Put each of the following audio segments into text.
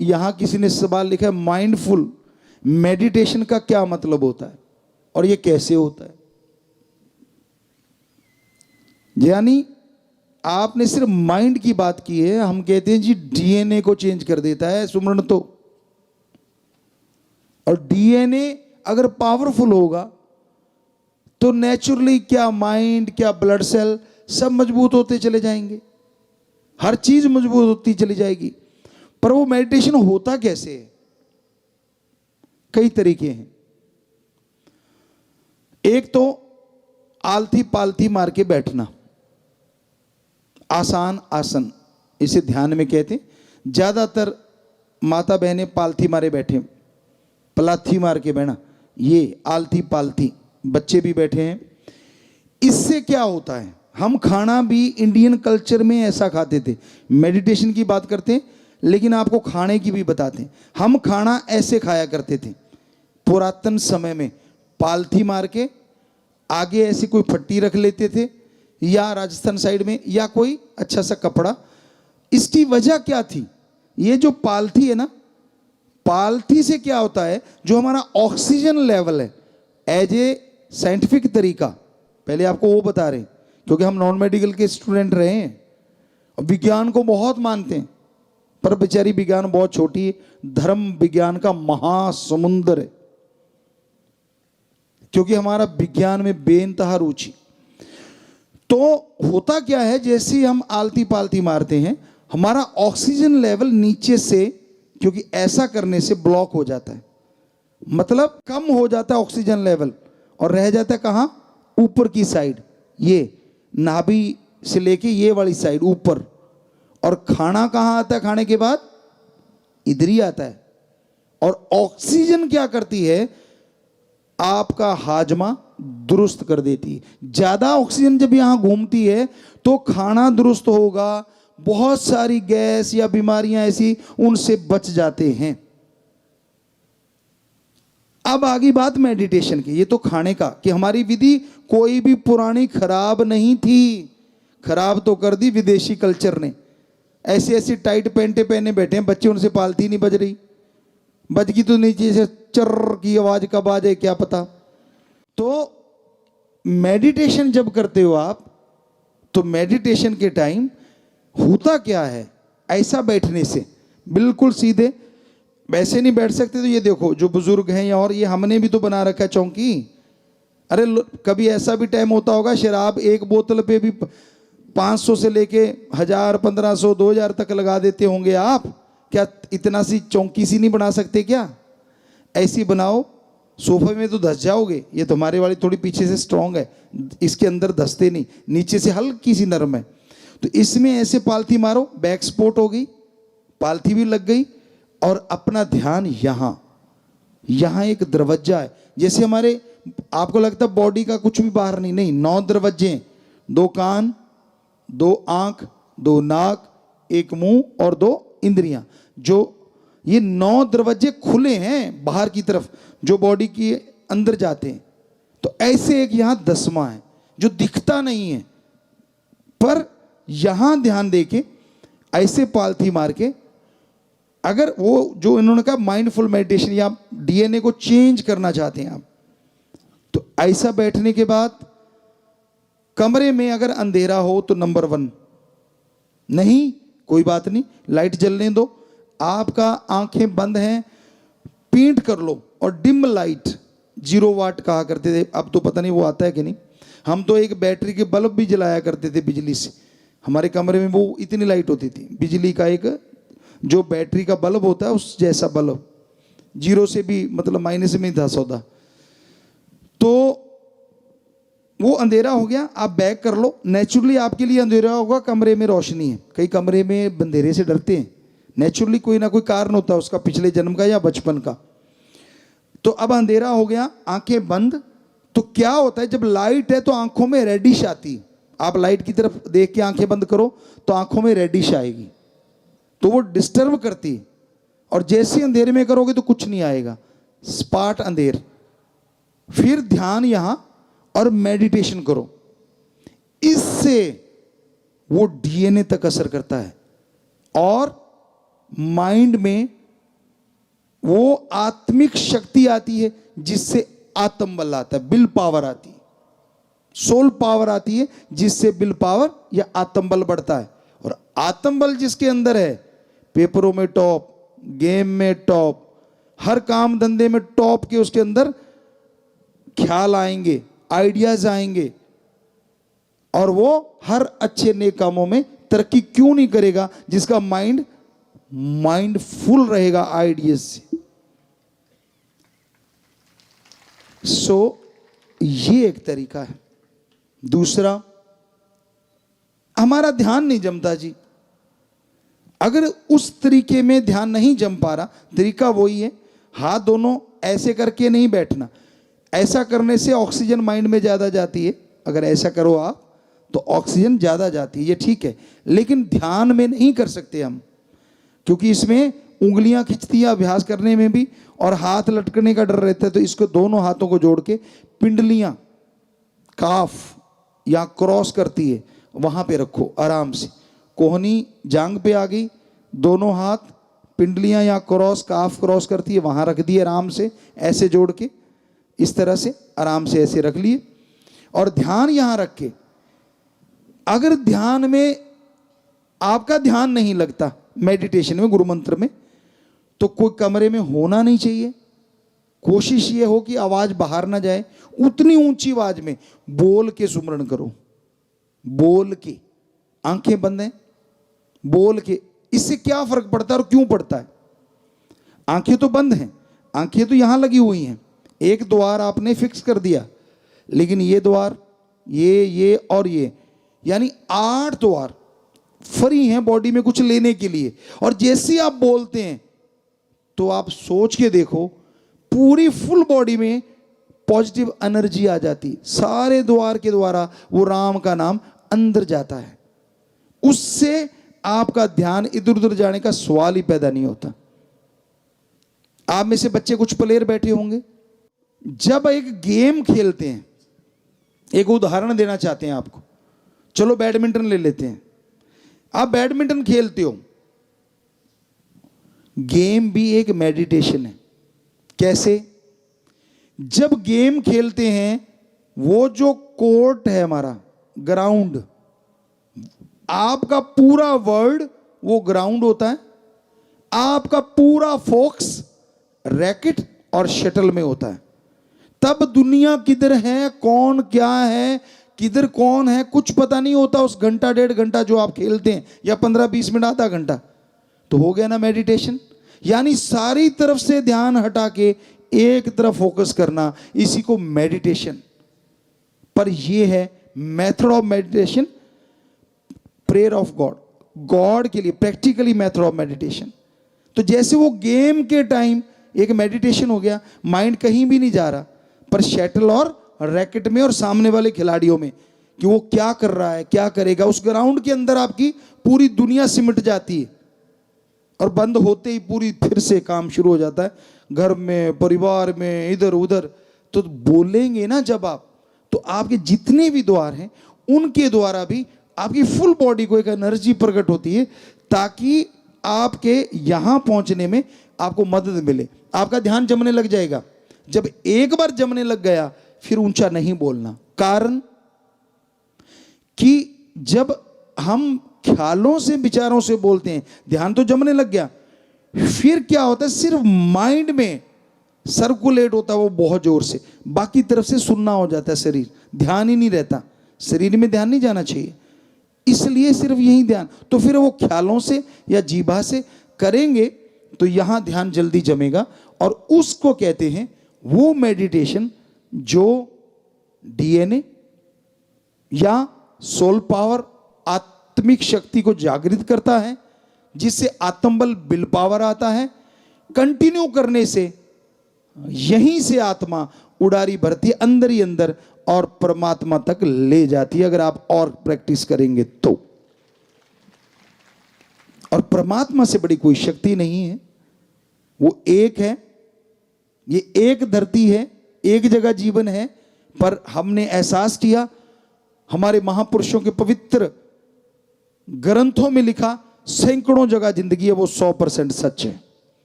यहां किसी ने सवाल लिखा है, माइंडफुल मेडिटेशन का क्या मतलब होता है और ये कैसे होता है। यानी आपने सिर्फ माइंड की बात की है, हम कहते हैं जी डीएनए को चेंज कर देता है सुमरण तो। और डीएनए अगर पावरफुल होगा तो नेचुरली क्या माइंड, क्या ब्लड सेल सब मजबूत होते चले जाएंगे, हर चीज मजबूत होती चली जाएगी। पर वो मेडिटेशन होता कैसे है? कई तरीके हैं। एक तो आलती पालती मार के बैठना, आसान आसन, इसे ध्यान में कहते हैं। ज्यादातर माता बहनें पालथी मारे बैठे, पलाथी मार के बैठना, ये आलती पालती। बच्चे भी बैठे हैं। इससे क्या होता है, हम खाना भी इंडियन कल्चर में ऐसा खाते थे। मेडिटेशन की बात करते हैं लेकिन आपको खाने की भी बताते हैं। हम खाना ऐसे खाया करते थे पुरातन समय में, पालथी मार के आगे ऐसी कोई फट्टी रख लेते थे, या राजस्थान साइड में या कोई अच्छा सा कपड़ा। इसकी वजह क्या थी? ये जो पालथी है ना, पालथी से क्या होता है, जो हमारा ऑक्सीजन लेवल है, एज ए साइंटिफिक तरीका, पहले आपको वो बता रहे हैं क्योंकि हम नॉन मेडिकल के स्टूडेंट रहे हैं और विज्ञान को बहुत मानते हैं, पर बेचारी विज्ञान बहुत छोटी है, धर्म विज्ञान का महासमुंदर है, क्योंकि हमारा विज्ञान में बेइंतहा रुचि। तो होता क्या है, जैसे हम आलती पालती मारते हैं, हमारा ऑक्सीजन लेवल नीचे से, क्योंकि ऐसा करने से ब्लॉक हो जाता है, मतलब कम हो जाता है ऑक्सीजन लेवल, और रह जाता है कहां, ऊपर की साइड, ये नाभि से लेके ये वाली साइड ऊपर। और खाना कहां आता है, खाने के बाद इधर ही आता है। और ऑक्सीजन क्या करती है, आपका हाजमा दुरुस्त कर देती है। ज्यादा ऑक्सीजन जब यहां घूमती है तो खाना दुरुस्त होगा, बहुत सारी गैस या बीमारियां ऐसी उनसे बच जाते हैं। अब आगे बात मेडिटेशन की, ये तो खाने का, कि हमारी विधि कोई भी पुरानी खराब नहीं थी, खराब तो कर दी विदेशी कल्चर ने। ऐसी ऐसी टाइट पैंटे पहने बैठे हैं बच्चे, उनसे पालती नहीं बज रही, बज गई तो नीचे से चर्र की आवाज कब आ जाए क्या पता। तो मेडिटेशन जब करते हो आप, तो मेडिटेशन के टाइम होता क्या है, ऐसा बैठने से बिल्कुल सीधे, वैसे नहीं बैठ सकते। तो ये देखो जो बुजुर्ग हैं, और ये हमने भी तो बना रखा है चौकी। अरे कभी ऐसा भी टाइम होता होगा, शराब एक बोतल पे भी 500 से लेके 1000, 1500, 2000 तक लगा देते होंगे आप। क्या इतना सी चौकी सी नहीं बना सकते क्या? ऐसी बनाओ, सोफे में तो धस जाओगे। ये तो हमारे वाली थोड़ी पीछे से स्ट्रांग है, इसके अंदर धसते नहीं, नीचे से हल्की सी नरम है। तो इसमें ऐसे पालथी मारो, बैक सपोर्ट हो गई, पालथी भी लग गई, और अपना ध्यान यहां, यहां एक दरवाजा है, जैसे हमारे, आपको लगता है बॉडी का कुछ भी बाहर नहीं, नहीं, 9 दरवाजे हैं, 2 कान, 2 आंख, 2 नाक, 1 मुंह और 2 इंद्रियां। जो ये 9 दरवाजे खुले हैं बाहर की तरफ, जो बॉडी के अंदर जाते हैं। तो ऐसे एक यहां 10वां है जो दिखता नहीं है, पर यहां ध्यान देके ऐसे पालथी मार के, अगर वो जो इन्होंने कहा माइंडफुल मेडिटेशन या डीएनए को चेंज करना चाहते हैं आप, तो ऐसा बैठने के बाद कमरे में अगर अंधेरा हो तो नंबर 1, नहीं कोई बात नहीं, लाइट जलने दो, आपका आंखें बंद हैं, पेंट कर लो, और डिम लाइट 0 वाट कहा करते थे, अब तो पता नहीं वो आता है कि नहीं। हम तो एक बैटरी के बल्ब भी जलाया करते थे बिजली से, हमारे कमरे में वो इतनी लाइट होती थी, बिजली का एक जो बैटरी का बल्ब होता है उस जैसा बल्ब, 0 से भी मतलब माइनस में था सौदा। तो वो अंधेरा हो गया, आप बैक कर लो, नेचुरली आपके लिए अंधेरा होगा, कमरे में रोशनी है। कई कमरे में अंधेरे से डरते हैं, नेचुरली कोई ना कोई कारण होता है उसका, पिछले जन्म का या बचपन का। तो अब अंधेरा हो गया, आंखें बंद। तो क्या होता है, जब लाइट है तो आंखों में रेडिश आती, आप लाइट की तरफ देख के आंखें बंद करो तो आंखों में रेडिश आएगी, तो वो डिस्टर्ब करती। और जैसे अंधेरे में करोगे तो कुछ नहीं आएगा, स्पाट अंधेर। फिर ध्यान यहां और मेडिटेशन करो, इससे वो डीएनए तक असर करता है और माइंड में वो आत्मिक शक्ति आती है जिससे आत्म बल आता है, विल पावर आती है, सोल पावर आती है जिससे विल पावर या आत्म बल बढ़ता है। और आत्म बल जिसके अंदर है, पेपरों में टॉप, गेम में टॉप, हर काम धंधे में टॉप के उसके अंदर ख्याल आएंगे, आइडियाज आएंगे, और वो हर अच्छे नेक कामों में तरक्की क्यों नहीं करेगा, जिसका माइंड फुल रहेगा आइडियाज से। ये एक तरीका है। दूसरा, हमारा ध्यान नहीं जमता जी। अगर उस तरीके में ध्यान नहीं जम पा रहा, तरीका वही है, हाथ दोनों ऐसे करके नहीं बैठना। ऐसा करने से ऑक्सीजन माइंड में ज़्यादा जाती है, अगर ऐसा करो आप तो ऑक्सीजन ज़्यादा जाती है, ये ठीक है। लेकिन ध्यान में नहीं कर सकते हम, क्योंकि इसमें उंगलियां खिंचती है अभ्यास करने में भी, और हाथ लटकने का डर रहता है। तो इसको दोनों हाथों को जोड़ के पिंडलियां काफ या क्रॉस करती है वहां पे रखो आराम से। कोहनी जांग पे आ गई, दोनों हाथ पिंडलियां या क्रॉस काफ क्रॉस करती है वहां रख दिए आराम से, ऐसे जोड़ के इस तरह से आराम से ऐसे रख लिए। और ध्यान यहां रख के, अगर ध्यान में आपका ध्यान नहीं लगता मेडिटेशन में, गुरु मंत्र में, तो कोई कमरे में होना नहीं चाहिए। कोशिश ये हो कि आवाज बाहर ना जाए, उतनी ऊंची आवाज में बोल के सुमरण करो, बोल के, आंखें बंद हैं, बोल के। इससे क्या फर्क पड़ता है और क्यों पड़ता है? आंखें तो बंद हैं, आंखें तो यहां लगी हुई हैं, एक द्वार आपने फिक्स कर दिया, लेकिन ये द्वार, ये और ये, यानी 8 द्वार फ्री हैं बॉडी में कुछ लेने के लिए। और जैसे आप बोलते हैं तो आप सोच के देखो, पूरी फुल बॉडी में पॉजिटिव एनर्जी आ जाती, सारे द्वार के द्वारा वो राम का नाम अंदर जाता है। उससे आपका ध्यान इधर उधर जाने का सवाल ही पैदा नहीं होता। आप में से बच्चे कुछ प्लेयर बैठे होंगे, जब एक गेम खेलते हैं, एक उदाहरण देना चाहते हैं आपको, चलो बैडमिंटन ले लेते हैं। आप बैडमिंटन खेलते हो, गेम भी एक मेडिटेशन है। कैसे? जब गेम खेलते हैं, वो जो कोर्ट है हमारा ग्राउंड, आपका पूरा वर्ल्ड वो ग्राउंड होता है, आपका पूरा फोकस रैकेट और शटल में होता है। तब दुनिया किधर है, कौन क्या है, किधर कौन है, कुछ पता नहीं होता उस घंटा 1.5 घंटा जो आप खेलते हैं, या 15-20 मिनट आधा घंटा। तो हो गया ना मेडिटेशन। यानी सारी तरफ से ध्यान हटा के एक तरफ फोकस करना, इसी को मेडिटेशन। पर यह है method of meditation, prayer of God, God के लिए प्रैक्टिकली मेथड ऑफ मेडिटेशन। तो जैसे वो गेम के टाइम एक मेडिटेशन हो गया, माइंड कहीं भी नहीं जा रहा, पर शटल और रैकेट में और सामने वाले खिलाड़ियों में कि वो क्या कर रहा है, क्या करेगा, उस ग्राउंड के अंदर आपकी पूरी दुनिया सिमट जाती है। और बंद होते ही पूरी फिर से काम शुरू हो जाता है, घर में, परिवार में, इधर उधर। तो बोलेंगे ना जब आप, तो आपके जितने भी द्वार हैं उनके द्वारा भी आपकी फुल बॉडी को एक एनर्जी प्रकट होती है, ताकि आपके यहां पहुंचने में आपको मदद मिले। आपका ध्यान जमने लग जाएगा। जब एक बार जमने लग गया, फिर ऊंचा नहीं बोलना। कारण कि जब हम ख्यालों से, विचारों से बोलते हैं, ध्यान तो जमने लग गया, फिर क्या होता है, सिर्फ माइंड में सर्कुलेट होता है वो बहुत जोर से, बाकी तरफ से सुनना हो जाता है शरीर, ध्यान ही नहीं रहता। शरीर में ध्यान नहीं जाना चाहिए, इसलिए सिर्फ यही ध्यान। तो फिर वो ख्यालों से या जीभा से करेंगे तो यहां ध्यान जल्दी जमेगा, और उसको कहते हैं वो मेडिटेशन जो डीएनए या सोल पावर, आत्मिक शक्ति को जागृत करता है, जिससे आत्मबल, विल पावर आता है। कंटिन्यू करने से यहीं से आत्मा उड़ारी भरती है अंदर ही अंदर, और परमात्मा तक ले जाती है, अगर आप और प्रैक्टिस करेंगे तो। और परमात्मा से बड़ी कोई शक्ति नहीं है, वो एक है। ये एक धरती है, एक जगह जीवन है, पर हमने एहसास किया, हमारे महापुरुषों के पवित्र ग्रंथों में लिखा, सैकड़ों जगह जिंदगी है, वो 100% सच है।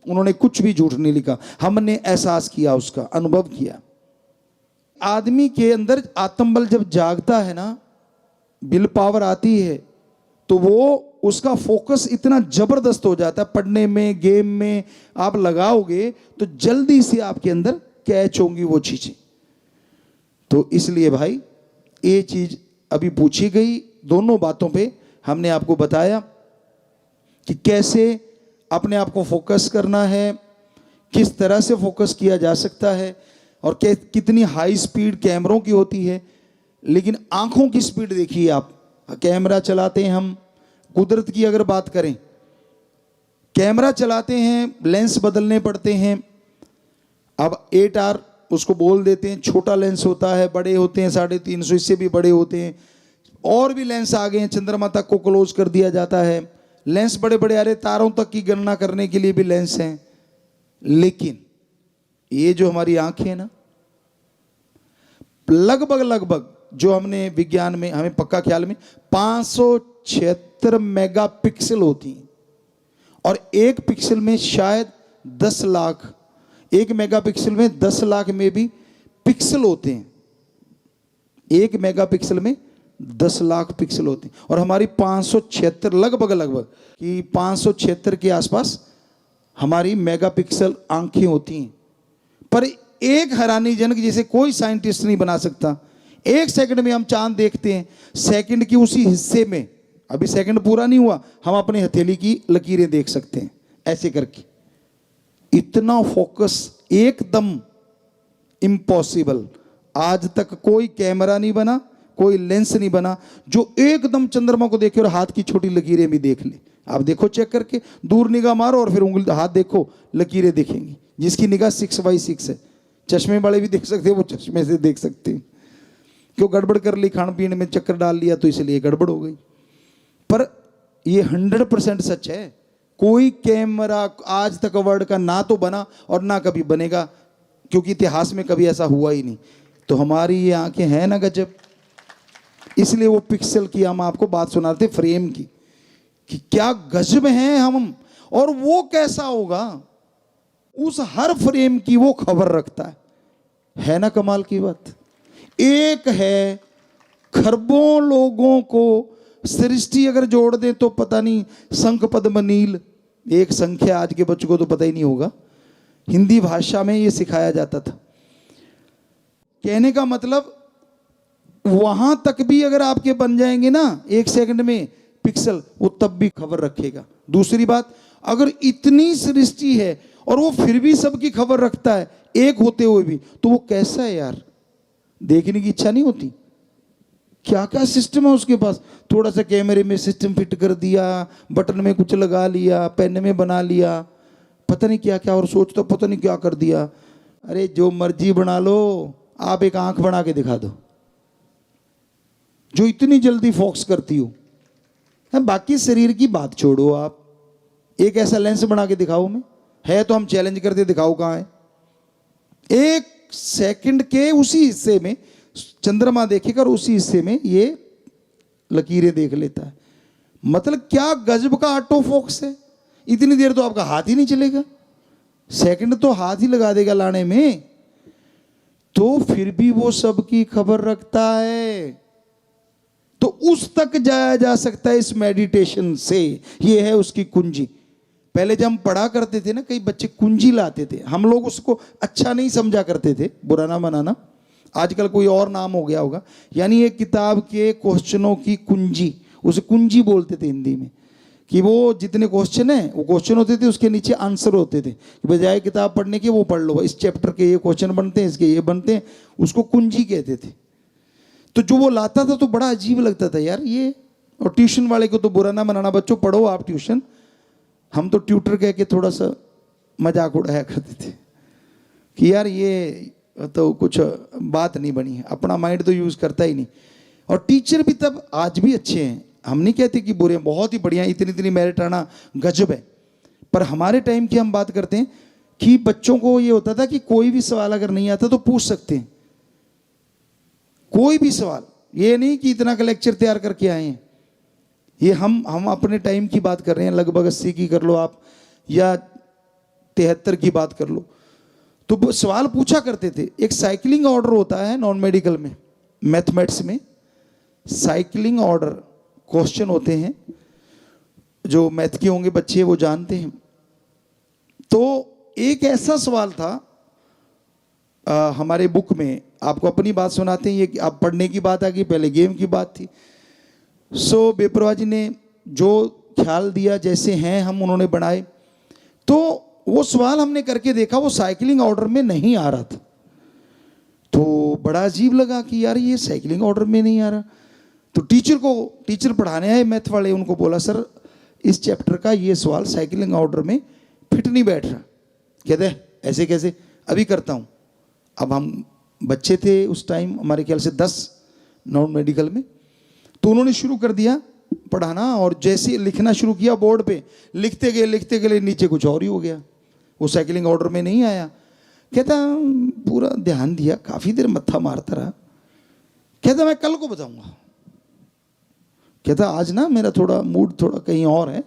उन्होंने कुछ भी झूठ नहीं लिखा, हमने एहसास किया, उसका अनुभव किया। आदमी के अंदर आत्मबल जब जागता है ना, विल पावर आती है, तो वो उसका फोकस इतना जबरदस्त हो जाता है, पढ़ने में, गेम में आप लगाओगे तो जल्दी से आपके अंदर कैच होंगी वो चीजें। तो इसलिए भाई ये चीज अभी पूछी गई, दोनों बातों पे हमने आपको बताया कि कैसे अपने आप को फोकस करना है, किस तरह से फोकस किया जा सकता है, और कितनी हाई स्पीड कैमरों की होती है। लेकिन आंखों की स्पीड देखिए आप, कैमरा चलाते हैं हम, कुदरत की अगर बात करें, कैमरा चलाते हैं, लेंस बदलने पड़ते हैं। अब 8R उसको बोल देते हैं, छोटा लेंस होता है, बड़े होते हैं 350, इससे भी बड़े होते हैं, और भी लेंस आ गए हैं, चंद्रमा तक को क्लोज कर दिया जाता है। लेंस बड़े बड़े आ रहे, तारों तक की गणना करने के लिए भी लेंस हैं। लेकिन ये जो हमारी आंखें हैं ना, लगभग जो हमने विज्ञान में हमें पक्का ख्याल में 576 मेगापिक्सल होती हैं, और एक पिक्सल में शायद 10 लाख, एक मेगापिक्सल में 10 लाख में भी पिक्सल होते हैं। एक मेगापिक्सल में 10 लाख पिक्सल होते हैं, और हमारी 576 लगभग कि 576 के आसपास हमारी मेगापिक्सल आंखें होती हैं। पर एक हैरानीजनक, जिसे कोई साइंटिस्ट नहीं बना सकता, 1 सेकंड में हम चांद देखते हैं, सेकंड की उसी हिस्से में, अभी सेकंड पूरा नहीं हुआ, हम अपने हथेली की लकीरें देख सकते हैं ऐसे करके। इतना फोकस एकदम इम्पॉसिबल, आज तक कोई कैमरा नहीं बना, कोई लेंस नहीं बना जो एकदम चंद्रमा को देखे और हाथ की छोटी लकीरें भी देख ले। आप देखो, चेक करके दूर निगाह मारो और फिर उंगली हाथ देखो, लकीरें दिखेंगी। जिसकी निगाह 6x6 है, चश्मे वाले भी देख सकते हैं, वो चश्मे से देख सकते हैं। क्यों गड़बड़ कर ली, खान पीने में चक्कर डाल लिया तो इसलिए गड़बड़ हो गई। पर ये 100% सच है, कोई कैमरा आज तक वर्ल्ड का ना तो बना और ना कभी बनेगा, क्योंकि इतिहास में कभी ऐसा हुआ ही नहीं। तो हमारी ये आंखें हैं ना गजब। इसलिए वो पिक्सल की हम आपको बात सुनाते, फ्रेम की, कि क्या गजब हैं हम, और वो कैसा होगा, उस हर फ्रेम की वो खबर रखता है ना कमाल की बात। एक है खरबों लोगों को सृष्टि अगर जोड़ दे तो पता नहीं, शंख पद्म नील, एक संख्या आज के बच्चों को तो पता ही नहीं होगा, हिंदी भाषा में ये सिखाया जाता था। कहने का मतलब वहां तक भी अगर आपके बन जाएंगे ना 1 सेकंड में पिक्सल, वो तब भी खबर रखेगा। दूसरी बात, अगर इतनी सृष्टि है और वो फिर भी सबकी खबर रखता है एक होते हुए भी, तो वो कैसा है यार, देखने की इच्छा नहीं होती। क्या क्या सिस्टम है उसके पास, थोड़ा सा कैमरे में सिस्टम फिट कर दिया, बटन में कुछ लगा लिया, पेन में बना लिया, पता नहीं क्या क्या, और सोचता पता नहीं क्या कर दिया। अरे जो मर्जी बना लो, आप एक आंख बना के दिखा दो जो इतनी जल्दी फोकस करती हो। बाकी शरीर की बात छोड़ो, आप एक ऐसा लेंस बना के दिखाओ, में है तो हम चैलेंज करते, दिखाओ कहां है। 1 सेकंड के उसी हिस्से में चंद्रमा देखेगा और उसी हिस्से में ये लकीरें देख लेता है। मतलब क्या गजब का ऑटो फोकस है। इतनी देर तो आपका हाथ ही नहीं चलेगा, सेकंड तो हाथ ही लगा देगा लाने में, तो फिर भी वो सबकी खबर रखता है। तो उस तक जाया जा सकता है इस मेडिटेशन से, ये है उसकी कुंजी। पहले जब हम पढ़ा करते थे ना, कई बच्चे कुंजी लाते थे, हम लोग उसको अच्छा नहीं समझा करते थे, बुरा ना मनाना, आजकल कोई और नाम हो गया होगा। यानी एक किताब के क्वेश्चनों की कुंजी, उसे कुंजी बोलते थे हिंदी में, कि वो जितने क्वेश्चन है वो क्वेश्चन होते थे, उसके नीचे आंसर होते थे। बजाय किताब पढ़ने के वो पढ़ लो, इस चैप्टर के ये क्वेश्चन बनते हैं, इसके ये बनते हैं, उसको कुंजी कहते थे। तो जो वो लाता था तो बड़ा अजीब लगता था यार ये। और ट्यूशन वाले को तो बुरा ना मनाना, बच्चों पढ़ो आप ट्यूशन, हम तो ट्यूटर कह के थोड़ा सा मजाक उड़ाया करते थे कि यार ये तो कुछ बात नहीं बनी है, अपना माइंड तो यूज करता ही नहीं। और टीचर भी तब, आज भी अच्छे हैं, हम नहीं कहते कि बुरे हैं, बहुत ही बढ़िया, इतनी इतनी मेरिट आना गजब है। पर हमारे टाइम की हम बात करते हैं कि बच्चों को ये होता था कि कोई भी सवाल अगर नहीं आता तो पूछ सकते हैं, कोई भी सवाल, ये नहीं कि इतना का लेक्चर तैयार करके आए हैं। ये हम अपने टाइम की बात कर रहे हैं, लगभग 80 की कर लो आप, या 73 की बात कर लो, तो वो सवाल पूछा करते थे। एक साइकिलिंग ऑर्डर होता है नॉन मेडिकल में, मैथमेटिक्स में साइकिलिंग ऑर्डर क्वेश्चन होते हैं, जो मैथ के होंगे बच्चे वो जानते हैं। तो एक ऐसा सवाल था हमारे बुक में, आपको अपनी बात सुनाते हैं, ये आप पढ़ने की बात आ गई, पहले गेम की बात थी। सो बेपरवाह जी ने जो ख्याल दिया, जैसे हैं हम उन्होंने बनाए, तो वो सवाल हमने करके देखा, वो साइकिलिंग ऑर्डर में नहीं आ रहा था। तो बड़ा अजीब लगा कि यार ये साइकिलिंग ऑर्डर में नहीं आ रहा। तो टीचर पढ़ाने आए मैथ वाले, उनको बोला सर इस चैप्टर का ये सवाल साइकिलिंग ऑर्डर में फिट नहीं बैठ रहा। कहते ऐसे कैसे, अभी करता हूँ। अब हम बच्चे थे उस टाइम, हमारे ख्याल से 10 नॉन मेडिकल में, तो उन्होंने शुरू कर दिया पढ़ाना, और जैसे लिखना शुरू किया बोर्ड पे, लिखते गए नीचे कुछ और ही हो गया, वो साइकिलिंग ऑर्डर में नहीं आया। कहता पूरा ध्यान दिया, काफ़ी देर मत्था मारता रहा। कहता मैं कल को बताऊंगा। कहता आज ना मेरा थोड़ा मूड थोड़ा कहीं और है।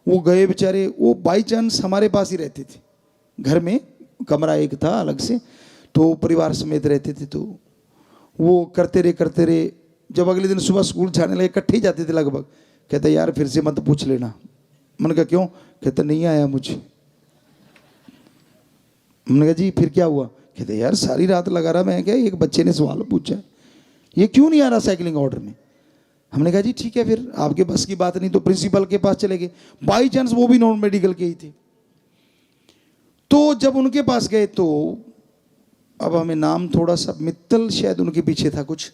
वो गए बेचारे, वो बाई चांस हमारे पास ही रहते थे, घर में कमरा एक था अलग से, तो परिवार समेत रहते थे। तो वो करते रहे, जब अगले दिन सुबह स्कूल जाने लगे, इकट्ठे ही जाते थे लगभग। कहता यार फिर से मत पूछ लेना। मैंने कहा क्यों? कहता नहीं आया मुझे। हमने कहा जी फिर क्या हुआ? कहते यार सारी रात लगा रहा मैं, क्या एक बच्चे ने सवाल पूछा है, ये क्यों नहीं आ रहा साइकिलिंग ऑर्डर में। हमने कहा जी ठीक है, फिर आपके बस की बात नहीं तो प्रिंसिपल के पास चले गए। बाई चांस वो भी नॉन मेडिकल के ही थे। तो जब उनके पास गए, तो अब हमें नाम थोड़ा सा, मित्तल शायद उनके पीछे था कुछ,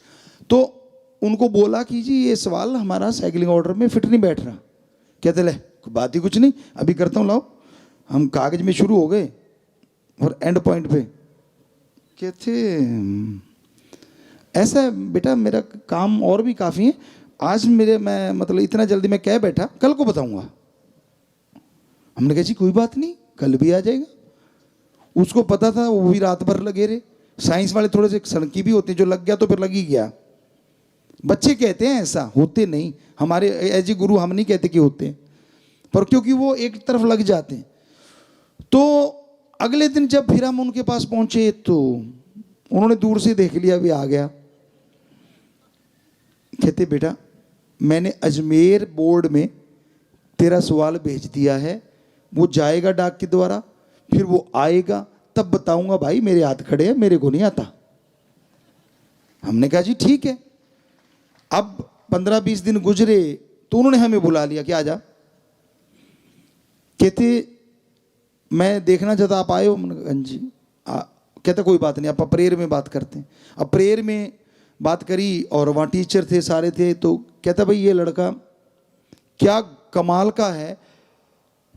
तो उनको बोला कि जी ये सवाल हमारा साइकिलिंग ऑर्डर में फिट नहीं बैठ रहा। कहते ले बात ही कुछ नहीं, अभी करता हूँ, लाओ। हम कागज में शुरू हो गए और एंड पॉइंट पे कहते ऐसा है बेटा, मेरा काम और भी काफ़ी है, आज मैं मतलब इतना जल्दी मैं कह बैठा, कल को बताऊंगा। हमने कहा जी कोई बात नहीं, कल भी आ जाएगा। उसको पता था, वो भी रात भर लगे रहे। साइंस वाले थोड़े से सनकी भी होते हैं, जो लग गया तो फिर लग ही गया। बच्चे कहते हैं ऐसा, होते नहीं। हमारे एज ए गुरु हम नहीं कहते कि होते हैं, पर क्योंकि वो एक तरफ लग जाते हैं। तो अगले दिन जब फिर हम उनके पास पहुंचे, तो उन्होंने दूर से देख लिया, भी आ गया। कहते बेटा मैंने अजमेर बोर्ड में तेरा सवाल भेज दिया है, वो जाएगा डाक के द्वारा, फिर वो आएगा तब बताऊंगा। भाई मेरे हाथ खड़े हैं, मेरे को नहीं आता। हमने कहा जी ठीक है। अब 15-20 दिन गुजरे, तो उन्होंने हमें बुला लिया कि आजा। कहते मैं देखना चाहता आप आए हो। जी कहता कोई बात नहीं, आप प्रेयर में बात करते हैं। अब प्रेयर में बात करी, और वहाँ टीचर थे, सारे थे। तो कहता भाई ये लड़का क्या कमाल का है,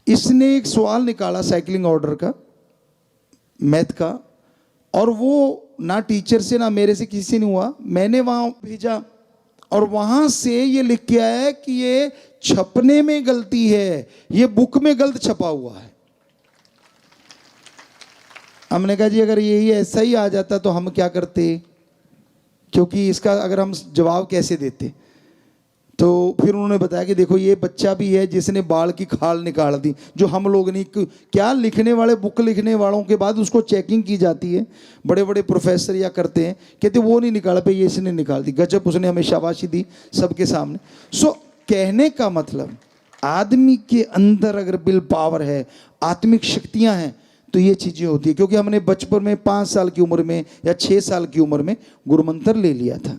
इसने एक सवाल निकाला साइकिलिंग ऑर्डर का, मैथ का, और वो ना टीचर से ना मेरे से किसी से नहीं हुआ। मैंने वहाँ भेजा, और वहाँ से ये लिख के आया है कि ये छपने में गलती है, ये बुक में गलत छपा हुआ है। हमने कहा जी अगर यही ऐसा ही आ जाता तो हम क्या करते, क्योंकि इसका अगर हम जवाब कैसे देते। तो फिर उन्होंने बताया कि देखो ये बच्चा भी है जिसने बाल की खाल निकाल दी, जो हम लोग नहीं, क्या लिखने वाले, बुक लिखने वालों के बाद उसको चेकिंग की जाती है, बड़े बड़े प्रोफेसर या करते हैं, कहते वो नहीं निकाल पे, ये इसने निकाल दी। गजब, उसने हमें शाबाशी दी सबके सामने। सो कहने का मतलब, आदमी के अंदर अगर विल पावर है, आत्मिक शक्तियां हैं, तो ये चीज़ें होती है। क्योंकि हमने बचपन में 5 साल की उम्र में या 6 साल की उम्र में गुरुमंत्र ले लिया था।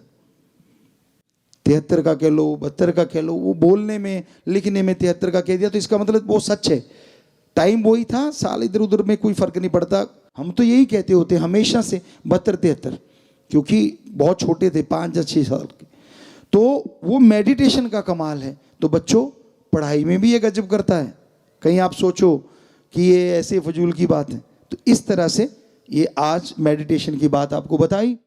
73 का कह लो, 72 का कह लो, वो बोलने में लिखने में 73 का कह दिया, तो इसका मतलब वो सच है। टाइम वही था, साल इधर उधर में कोई फर्क नहीं पड़ता। हम तो यही कहते होते हमेशा से 72-73, क्योंकि बहुत छोटे थे, 5 या 6 साल के। तो वो मेडिटेशन का कमाल है। तो बच्चों पढ़ाई में भी ये गजब करता है, कहीं आप सोचो कि ये ऐसे फजूल की बात है। तो इस तरह से ये आज मेडिटेशन की बात आपको बताई।